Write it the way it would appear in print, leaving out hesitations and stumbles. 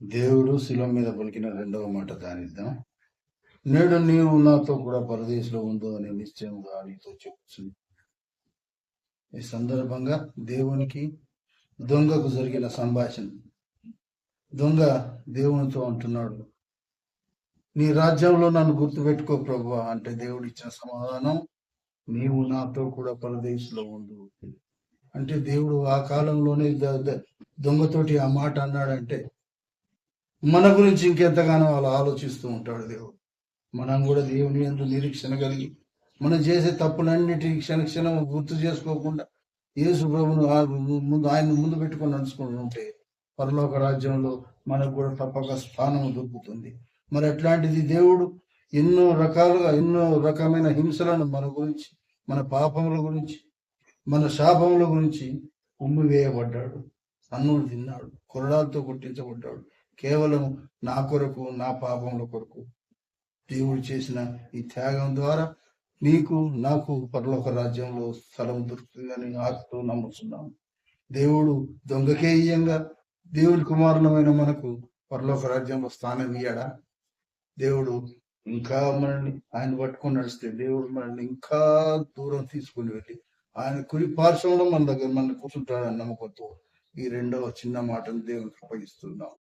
దేవుడు శిలువ మీద పలికిన రెండవ మాట ధ్యానిద్దాం. నేడు నీవు నాతో కూడా పరదేశంలో ఉందో అని నిశ్చయంగా నీతో చెప్పుచున్నాను. ఈ సందర్భంగా దేవునికి దొంగకు జరిగిన సంభాషణ. దొంగ దేవునితో అంటున్నాడు, నీ రాజ్యంలో నన్ను గుర్తుపెట్టుకో ప్రభువా అంటే దేవుడు ఇచ్చిన సమాధానం, నీవు నాతో కూడా పరదేశంలో ఉండు. అంటే దేవుడు ఆ కాలంలోనే దొంగతోటి ఆ మాట అన్నాడంటే మన గురించి ఇంకెంతగానో అలా ఆలోచిస్తూ ఉంటాడు దేవుడు. మనం కూడా దేవుని యందు నిరీక్షణ కలిగి మనం చేసే తప్పులన్నిటినీ క్షణక్షణం గుర్తు చేసుకోకుండా యేసు ప్రభును ముందు ఆయన ముందు పెట్టుకొని నడుచుకుంటూ ఉంటే పరలోక రాజ్యంలో మనకు కూడా తప్పక స్థానం దొరుకుతుంది. మరి అట్లాంటిది దేవుడు ఎన్నో రకాలుగా ఎన్నో రకమైన హింసలను మన గురించి, మన పాపముల గురించి, మన శాపముల గురించి ఉమ్మి వేయబడ్డాడు, అన్నులు తిన్నాడు, కొరడాలతో కొట్టించబడ్డాడు. కేవలం నా కొరకు, నా పాపముల కొరకు దేవుడు చేసిన ఈ త్యాగం ద్వారా నీకు నాకు పరలోక రాజ్యంలో స్థలం దొరుకుతుందని ఆశతో నమ్ముతున్నాం. దేవుడు దొంగకే ఇయ్యంగా దేవుని కుమారులమైన మనకు పరలోక రాజ్యంలో స్థానం ఇయ్యాడా? దేవుడు ఇంకా మనల్ని ఆయన పట్టుకొని నడిస్తే దేవుడు మనల్ని ఇంకా దూరం తీసుకుని వెళ్ళి ఆయన కుడి పార్శ్వంలో మన దగ్గర మన కూర్చుంటాడని నమ్మకంతో ఈ రెండవ చిన్న మాటను దేవునికి అప్పగిస్తున్నాం.